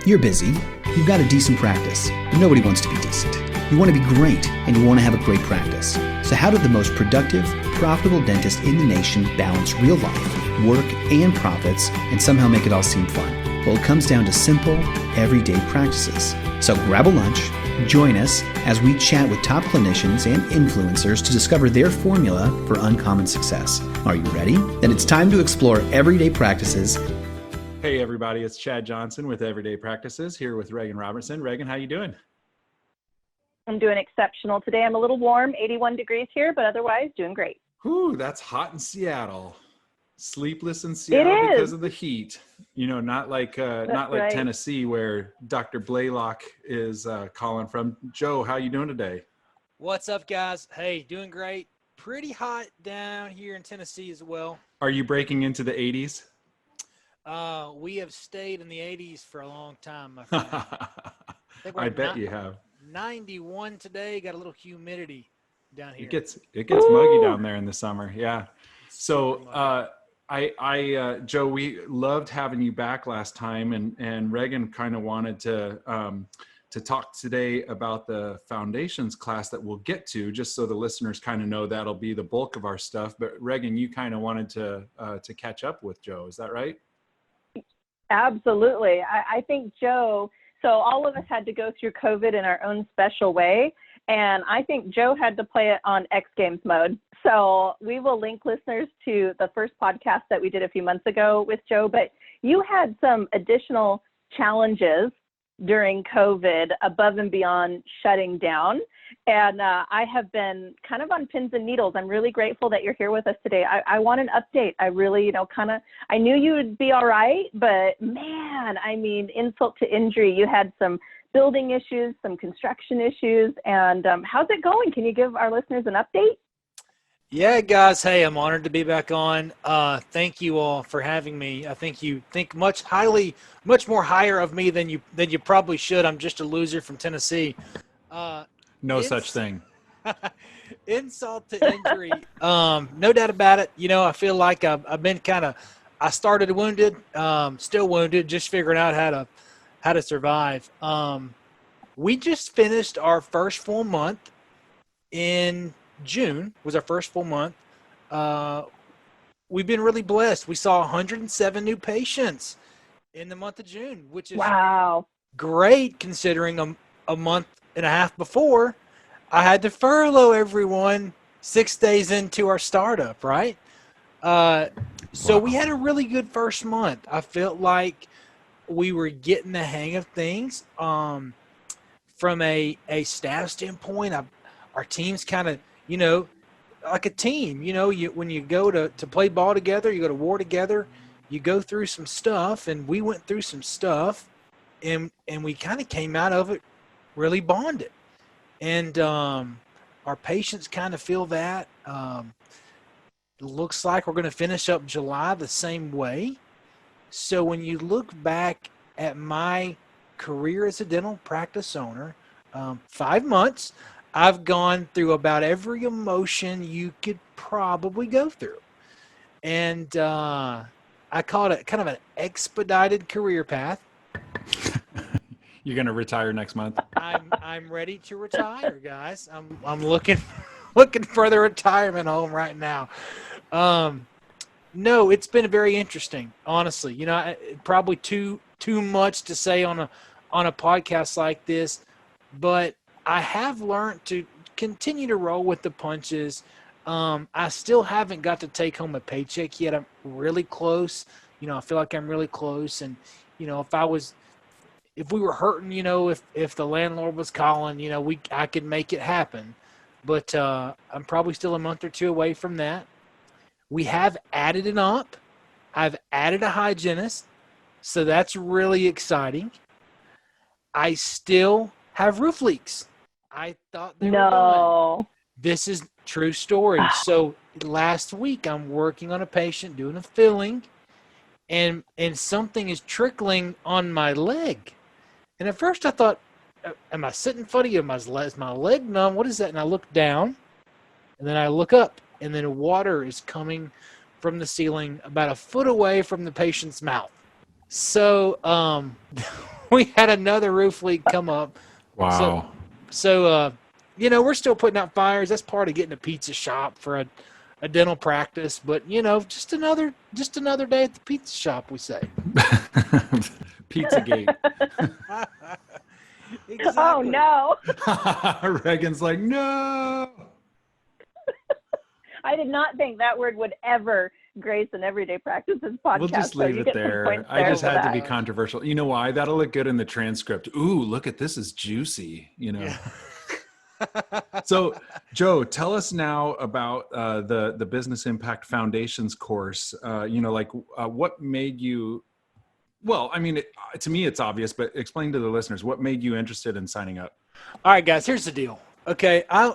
You're busy, you've got a decent practice. Nobody wants to be decent. You want to be great, and you want to have a great practice. So how did the most productive, profitable dentist in the nation balance real life, work, and profits, and somehow make it all seem fun? Well, it comes down to simple, everyday practices. So grab a lunch, join us as we chat with top clinicians and influencers to discover their formula for uncommon success. Are you ready? Then it's time to explore everyday practices. Hey everybody, it's Chad Johnson with Everyday Practices here with Reagan Robertson. Reagan, how you doing? I'm doing exceptional today. I'm a little warm, 81 degrees here, but otherwise doing great. Whew, that's hot in Seattle. Sleepless in Seattle because of the heat. You know, not like right. Tennessee where Dr. Blalock is calling from. Joe, how you doing today? What's up, guys? Hey, doing great. Pretty hot down here in Tennessee as well. Are you breaking into the 80s? We have stayed in the 80s for a long time, my friend. I bet you have. 91 today. Got a little humidity down here. It gets muggy down there in the summer. Yeah. So Joe, we loved having you back last time, and Reagan kind of wanted to talk today about the foundations class that we'll get to, just so the listeners kind of know that'll be the bulk of our stuff. But Reagan, you kind of wanted to catch up with Joe. Is that right? Absolutely. I think Joe, so all of us had to go through COVID in our own special way. And I think Joe had to play it on X Games mode. So we will link listeners to the first podcast that we did a few months ago with Joe, but you had some additional challenges during COVID above and beyond shutting down. And I have been kind of on pins and needles. I'm really grateful that you're here with us today. I want an update. I really, I knew you would be all right, but man, I mean, insult to injury. You had some building issues, some construction issues, and how's it going? Can you give our listeners an update? Yeah, guys. Hey, I'm honored to be back on. Thank you all for having me. I think you think much more higher of me than you probably should. I'm just a loser from Tennessee. No such thing. Insult to injury. No doubt about it. You know, I feel like I've been I started wounded, still wounded, just figuring out how to survive. We just finished our first full month in June. Was our first full month. We've been really blessed. We saw 107 new patients in the month of June, which is wow, great considering a month and a half before I had to furlough everyone 6 days into our startup, right? So we had a really good first month. I felt like we were getting the hang of things. From a staff standpoint, our team's kind of, like a team. When you go to play ball together, you go to war together, you go through some stuff, and we went through some stuff, and we kind of came out of it really bonded. And our patients kind of feel that. It looks like we're going to finish up July the same way. So when you look back at my career as a dental practice owner, 5 months, I've gone through about every emotion you could probably go through. And I call it kind of an expedited career path. You're going to retire next month? I'm ready to retire, guys. I'm looking for the retirement home right now. No, it's been very interesting, honestly. Probably too much to say on a podcast like this, but I have learned to continue to roll with the punches. I still haven't got to take home a paycheck yet. I'm really close. I feel like I'm really close. And, if we were hurting, if the landlord was calling, I could make it happen. But I'm probably still a month or two away from that. We have added an op. I've added a hygienist. So that's really exciting. I still have roof leaks. I thought they were done. This is true story. So last week I'm working on a patient doing a filling, and something is trickling on my leg. And at first I thought, am I sitting funny? Is my leg numb? What is that? And I look down, and then I look up, and then water is coming from the ceiling about a foot away from the patient's mouth. So we had another roof leak come up. Wow. So we're still putting out fires. That's part of getting a pizza shop for a dental practice. But just another day at the pizza shop, we say. Pizzagate. Exactly. Oh no. Reagan's like, no. I did not think that word would ever grace an everyday practices podcast. We'll just leave it there. I just had to be controversial. You know why? That'll look good in the transcript. Ooh, look at this, is juicy. Yeah. So, Joe, tell us now about the Business Impact Foundations course. What made you? Well, I mean, to me, it's obvious, but explain to the listeners what made you interested in signing up. All right, guys. Here's the deal. Okay, I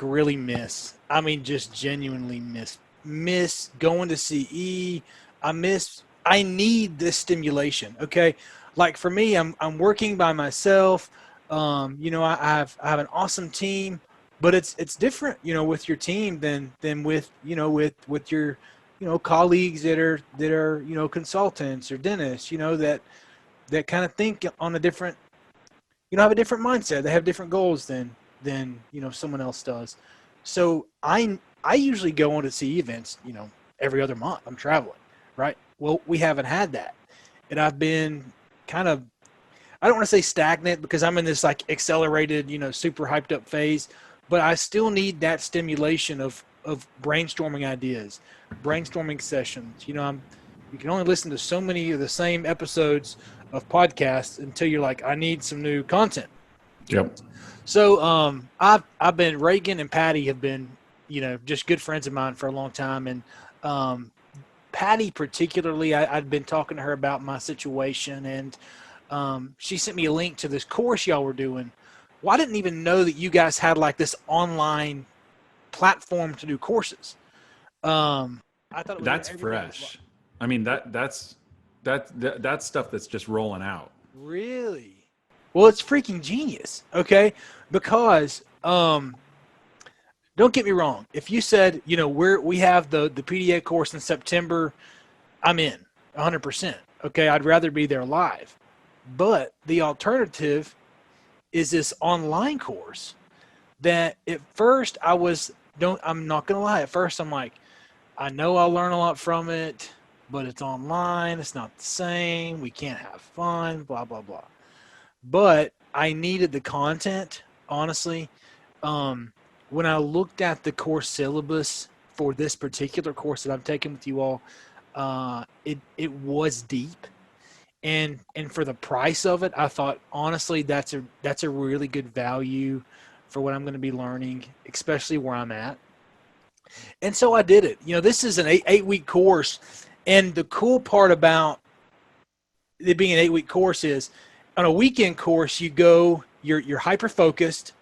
really miss. I mean, just genuinely miss going to CE. I need this stimulation. Okay, like for me, I'm working by myself. I have an awesome team, but it's different, with your team than with your colleagues that are consultants or dentists, that kind of think on a different, have a different mindset. They have different goals than someone else does. So I usually go on to CE events, every other month. I'm traveling, right? Well, we haven't had that, and I've been kind of, I don't want to say stagnant because I'm in this like accelerated, super hyped up phase, but I still need that stimulation of brainstorming ideas, brainstorming sessions. You can only listen to so many of the same episodes of podcasts until you're like, I need some new content. Yep. So I've been, Reagan and Patty have been, just good friends of mine for a long time. And Patty particularly, I'd been talking to her about my situation, and she sent me a link to this course y'all were doing. Well, I didn't even know that you guys had like this online platform to do courses. I thought it was that's fresh. I mean, that's stuff that's just rolling out. Really? Well, it's freaking genius. Okay, because don't get me wrong. If you said, we have the PDA course in September, I'm in 100%. Okay, I'd rather be there live. But the alternative is this online course that at first I'm not going to lie. At first I'm like, I know I'll learn a lot from it, but it's online. It's not the same. We can't have fun, blah, blah, blah. But I needed the content, honestly. When I looked at the course syllabus for this particular course that I'm taking with you all, it was deep. And for the price of it, I thought, honestly, that's a really good value for what I'm going to be learning, especially where I'm at. And so I did it. This is an 8-week course. And the cool part about it being an 8-week course is on a weekend course, you go, you're hyper-focused,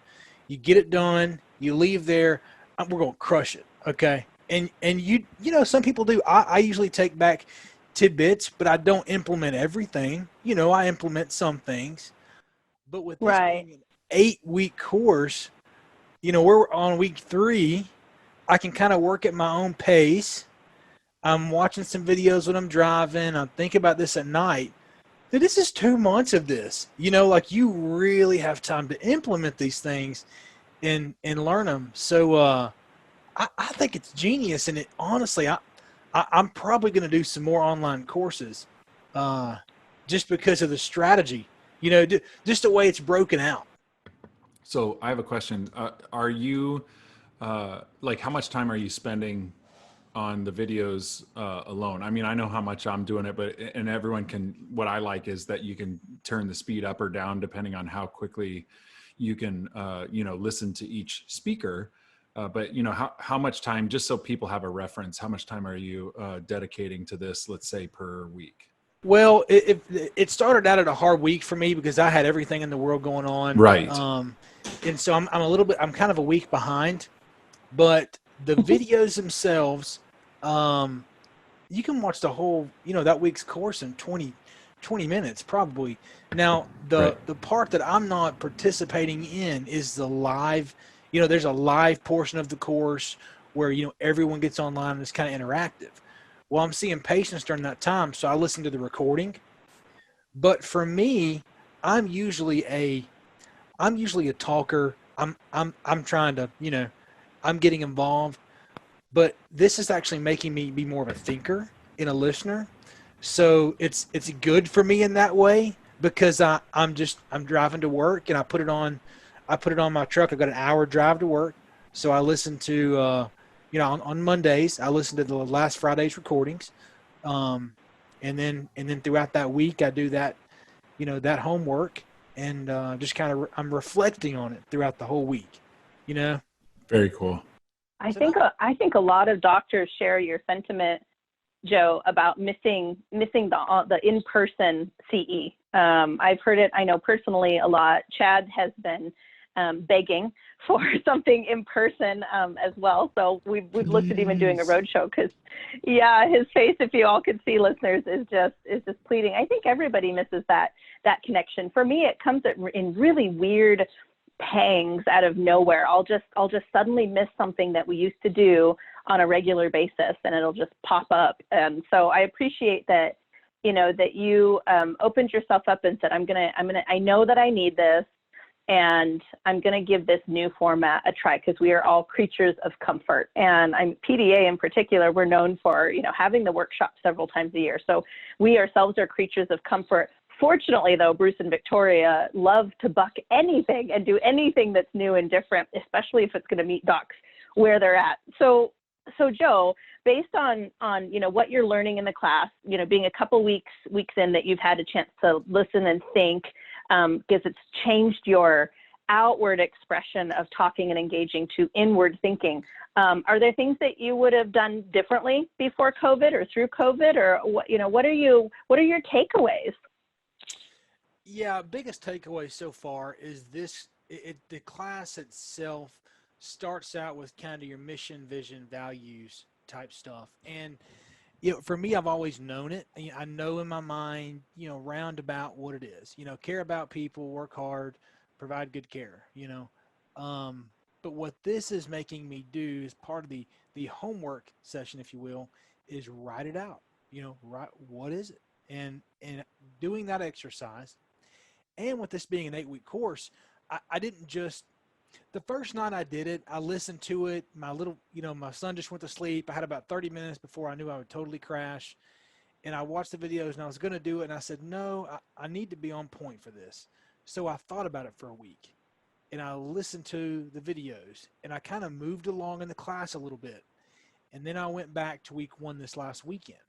you get it done, you leave there, we're going to crush it, okay? And some people do. I usually take back tidbits, but I don't implement everything. I implement some things. But with this being an 8-week course, we're on week 3. I can kind of work at my own pace. I'm watching some videos when I'm driving. I'm thinking about this at night. This is 2 months of this. You really have time to implement these things and learn them. So I think it's genius. And honestly, I'm probably going to do some more online courses just because of the strategy, just the way it's broken out. So I have a question. Are you how much time are you spending on the videos alone? I mean, I know how much I'm doing it, and everyone can, what I like is that you can turn the speed up or down depending on how quickly you can, listen to each speaker. But how much time, just so people have a reference, how much time are you dedicating to this, let's say, per week? Well, it started out at a hard week for me because I had everything in the world going on. Right. And so I'm kind of a week behind, but the videos themselves, you can watch the whole, that week's course in 20 minutes probably. Now, the part that I'm not participating in is the live. There's a live portion of the course where, everyone gets online and it's kind of interactive. Well, I'm seeing patients during that time, so I listen to the recording. But for me, I'm usually a talker. I'm trying to, I'm getting involved, but this is actually making me be more of a thinker and a listener. So it's good for me in that way because I'm driving to work and I put it on my truck. I've got an hour drive to work. So I listen to, on Mondays, I listen to the last Friday's recordings. And then throughout that week, I do that, that homework and just kind of, I'm reflecting on it throughout the whole week, Very cool. I think a lot of doctors share your sentiment, Joe, about missing the in-person CE. I've heard it, I know personally a lot. Chad has been begging for something in person as well. So we've looked at even doing a road show because, yeah, his face, if you all could see, listeners, is just pleading. I think everybody misses that connection. For me, it comes in really weird pangs out of nowhere. I'll just suddenly miss something that we used to do on a regular basis, and it'll just pop up. And so I appreciate that, that you opened yourself up and said, I know that I need this, and I'm going to give this new format a try because we are all creatures of comfort. And PDA in particular, we're known for, having the workshop several times a year. So we ourselves are creatures of comfort. Fortunately, though, Bruce and Victoria love to buck anything and do anything that's new and different, especially if it's going to meet docs where they're at. So Joe, based on what you're learning in the class, being a couple weeks in that you've had a chance to listen and think, because it's changed your outward expression of talking and engaging to inward thinking. Are there things that you would have done differently before COVID or through COVID, or what are your takeaways? Yeah, biggest takeaway so far is the class itself starts out with kind of your mission, vision, values type stuff. And, for me, I've always known it. I know in my mind, roundabout what it is, care about people, work hard, provide good care, but what this is making me do is part of the homework session, if you will, is write it out, write what is it? And doing that exercise. And with this being an 8-week course, I didn't just, the first night I did it, I listened to it. My my son just went to sleep. I had about 30 minutes before I knew I would totally crash. And I watched the videos and I was going to do it. And I said, no, I need to be on point for this. So I thought about it for a week and I listened to the videos and I kind of moved along in the class a little bit. And then I went back to week 1 this last weekend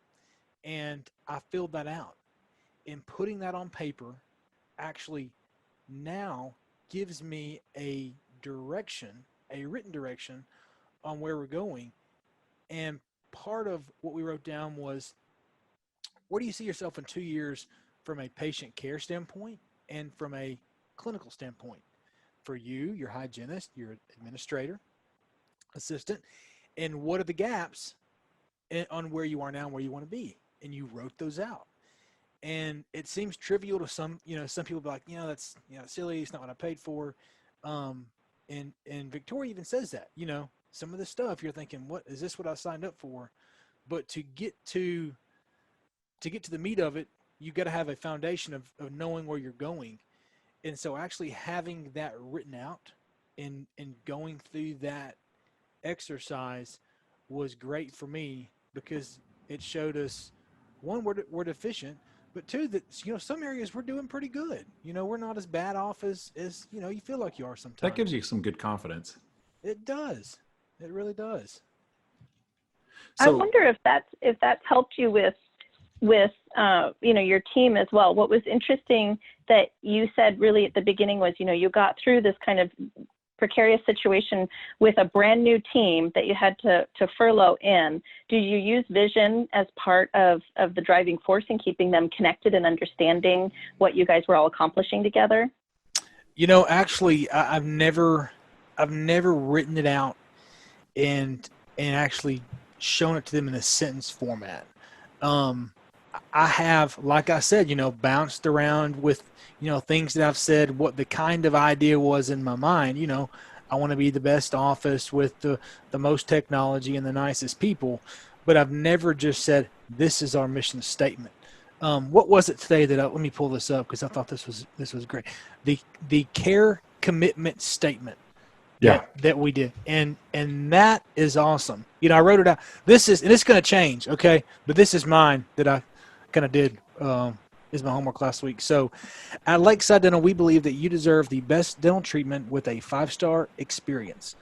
and I filled that out. And putting that on paper actually now gives me a written direction on where we're going. And part of what we wrote down was, where do you see yourself in 2 years from a patient care standpoint and from a clinical standpoint? For you, your hygienist, your administrator, assistant, and what are the gaps on where you are now and where you want to be? And you wrote those out. And it seems trivial to some, some people be like, that's, silly. It's not what I paid for. And Victoria even says that, some of the stuff you're thinking, what is this what I signed up for? But to get to the meat of it, you got to have a foundation of knowing where you're going. And so actually having that written out and going through that exercise was great for me because it showed us, one, we're deficient, but two, that some areas we're doing pretty good. We're not as bad off as you feel like you are sometimes. That gives you some good confidence. It does. It really does. So, I wonder if that's helped you with your team as well. What was interesting that you said really at the beginning was, you got through this kind of precarious situation with a brand new team that you had to furlough in. Do you use vision as part of the driving force in keeping them connected and understanding what you guys were all accomplishing together? Actually, I've never written it out and actually shown it to them in a sentence format. I have, like I said, bounced around with, things that I've said, what the kind of idea was in my mind. I want to be the best office with the most technology and the nicest people, but I've never just said, this is our mission statement. What was it today that let me pull this up because I thought this was great. The care commitment statement that we did, and that is awesome. I wrote it out. It's going to change, okay? But this is mine that I kind of did. Is my homework last week. So, at Lakeside Dental, we believe that you deserve the best dental treatment with a 5-star experience.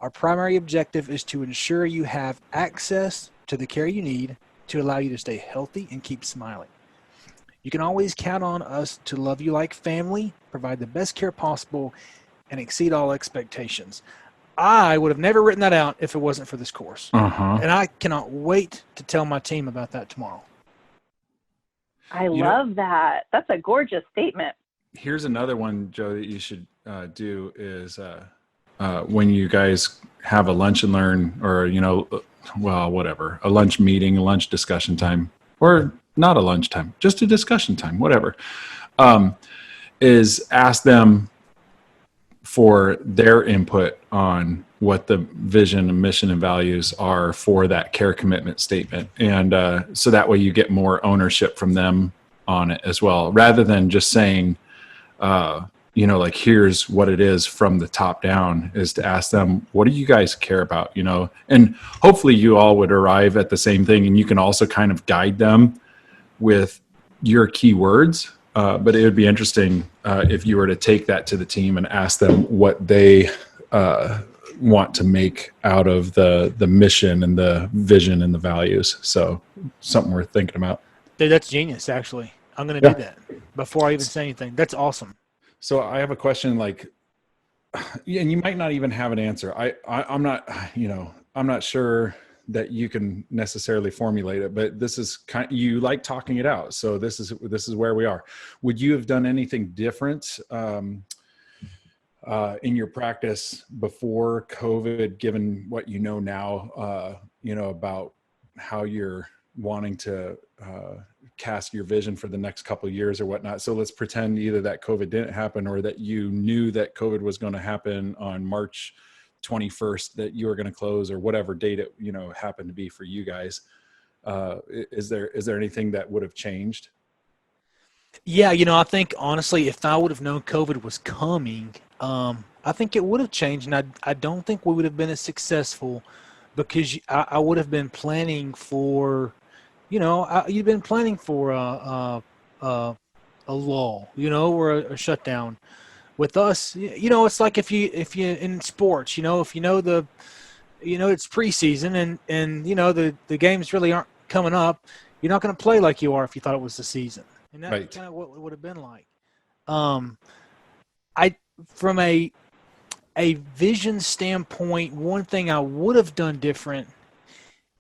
Our primary objective is to ensure you have access to the care you need to allow you to stay healthy and keep smiling. You can always count on us to love you like family, provide the best care possible, and exceed all expectations. I would have never written that out if it wasn't for this course. And I cannot wait to tell my team about that tomorrow. I love that. That's a gorgeous statement. Here's another one, Joe, that you should do is when you guys have a lunch and learn, or whatever, a lunch meeting, a lunch discussion time, or not a lunch time, just a discussion time, whatever, is ask them for their input on what the vision and mission and values are for that care commitment statement. And so that way you get more ownership from them on it as well, rather than just saying, like, here's what it is from the top down, is to ask them, what do you guys care about? And hopefully you all would arrive at the same thing, and you can also kind of guide them with your key words. But it would be interesting if you were to take that to the team and ask them what they want to make out of the mission and the vision and the values. So something worth thinking about. Dude, that's genius, actually. I'm going to do that before I even say anything. That's awesome. So I have a question, and you might not even have an answer. I'm not sure that you can necessarily formulate it, but this is you like talking it out. So this is where we are. Would you have done anything different in your practice before COVID, given what you know now, about how you're wanting to cast your vision for the next couple of years or whatnot? So let's pretend either that COVID didn't happen, or that you knew that COVID was going to happen on March 21st, that you were going to close, or whatever date it happened to be for you guys. Is there anything that would have changed? Yeah, I think honestly, if I would have known COVID was coming, I think it would have changed, and I don't think we would have been as successful, because I would have been planning for, you've been planning for a lull, or a shutdown. With us, it's like if you in sports, if it's preseason and the games really aren't coming up, you're not going to play like you are if you thought it was the season. And that's kind of what it would have been like. From a vision standpoint, one thing I would have done different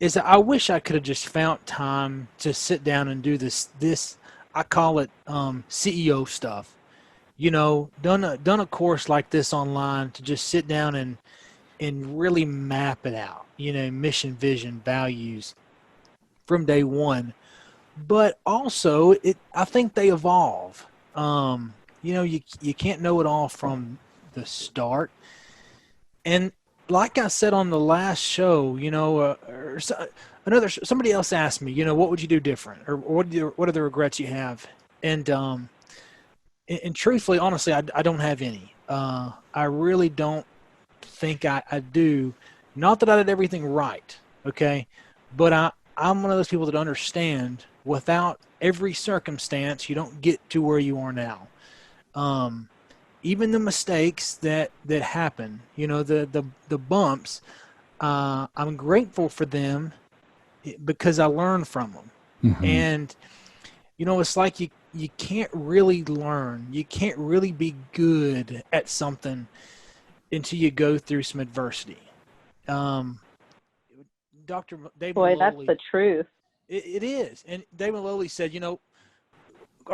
is I wish I could have just found time to sit down and do this I call it CEO stuff. Done a course like this online, to just sit down and really map it out, mission, vision, values from day one. But also, I think they evolve. You can't know it all from the start. And like I said on the last show, somebody else asked me, what would you do different, or what are the regrets you have? And truthfully, honestly, I don't have any. I really don't think I do. Not that I did everything right, okay? But I'm one of those people that understand without every circumstance, you don't get to where you are now. Even the mistakes that happen, the bumps, I'm grateful for them because I learned from them. Mm-hmm. And, it's like you can't really learn. You can't really be good at something until you go through some adversity. Dr. David Boy, Maloley, that's the truth. It is. And David Maloley said,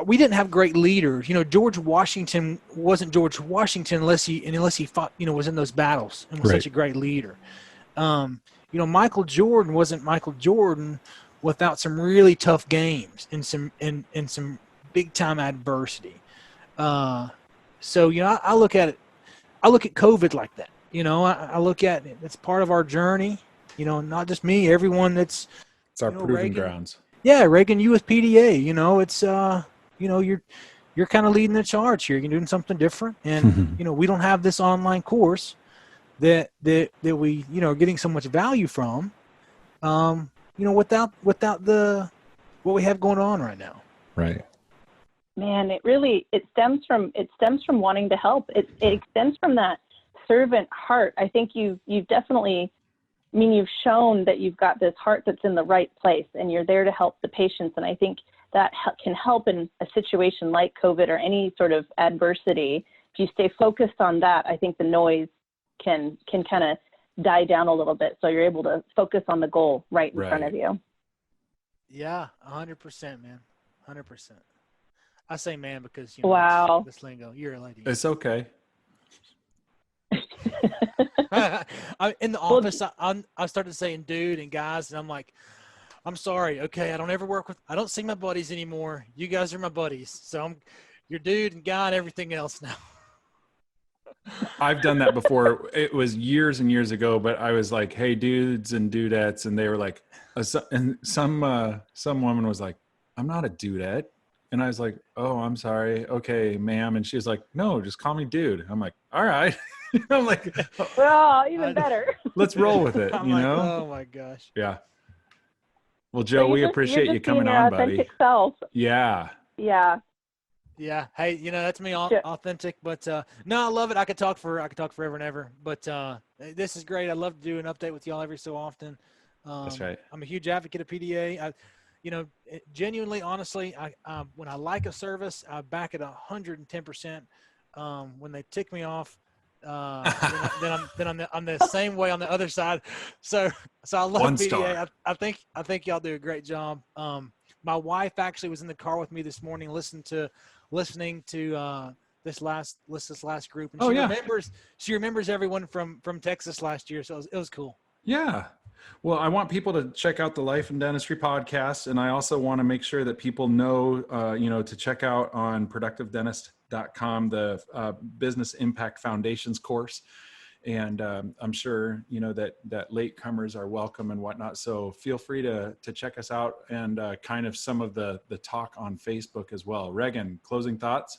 we didn't have great leaders. George Washington wasn't George Washington unless he fought, was in those battles and was such a great leader. Michael Jordan wasn't Michael Jordan without some really tough games and some big time adversity. So I look at it. I look at COVID like that. I look at it. It's part of our journey. Not just me. Everyone that's. It's our proving grounds. Yeah, Reagan, you with PDA, it's you're kind of leading the charge here. You're doing something different, and we don't have this online course that we are getting so much value from, without the what we have going on right now. Right. Man, it stems from wanting to help. It extends from that servant heart. I think you've definitely, you've shown that you've got this heart that's in the right place, and you're there to help the patients. And I think that can help in a situation like COVID or any sort of adversity. If you stay focused on that, I think the noise can kind of die down a little bit, so you're able to focus on the goal right in front of you. Yeah, 100%, man, 100%. I say man because wow, this lingo. You're a lady. It's okay. In the office, I started saying dude and guys, and I'm like, I'm sorry, okay, I don't see my buddies anymore. You guys are my buddies, so I'm your dude and guy and everything else now. I've done that before. It was years and years ago, but I was like, hey, dudes and dudettes, and they were like, and some woman was like, I'm not a dudette. And I was like, oh, I'm sorry. Okay, ma'am. And she was like, no, just call me dude. I'm like, all right. I'm like, well, even better. Let's roll with it, Oh my gosh. Yeah. Well, Joe, we appreciate you coming on, buddy. Self. Yeah. Yeah. Yeah. Hey, that's me, authentic, but no, I love it. I could talk forever and ever, but this is great. I'd love to do an update with y'all every so often. That's right. I'm a huge advocate of PDA. Genuinely, honestly, I when I like a service, I back it 110%. When they tick me off, then I'm the same way on the other side. So I love PDA. I think y'all do a great job. My wife actually was in the car with me this morning, listening to this last group, and she remembers everyone from Texas last year. So it was cool. Yeah. Well, I want people to check out the Life and Dentistry podcast. And I also want to make sure that people know, to check out on productivedentist.com, the Business Impact Foundations course. And I'm sure, that latecomers are welcome and whatnot. So feel free to check us out and kind of some of the talk on Facebook as well. Reagan, closing thoughts?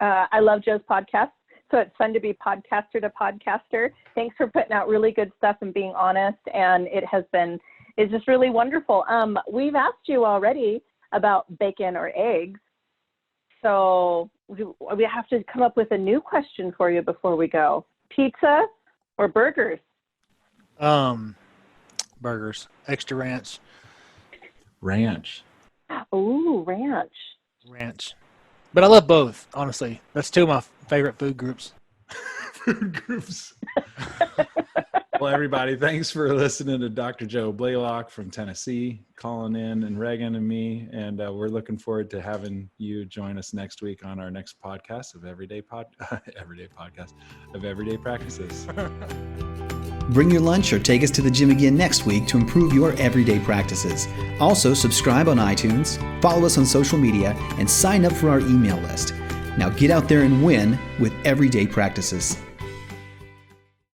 I love Joe's podcast. So it's fun to be podcaster to podcaster. Thanks for putting out really good stuff and being honest. And it's just really wonderful. We've asked you already about bacon or eggs. So we have to come up with a new question for you before we go. Pizza or burgers? Burgers. Extra ranch. Ranch. Ooh, ranch. Ranch. But I love both, honestly. That's two of my favorite food groups. Well, everybody, thanks for listening to Dr. Joe Blalock from Tennessee, calling in, and Reagan and me. And we're looking forward to having you join us next week on our next podcast of Everyday Practices. Bring your lunch or take us to the gym again next week to improve your everyday practices. Also, subscribe on iTunes, follow us on social media, and sign up for our email list. Now get out there and win with Everyday Practices.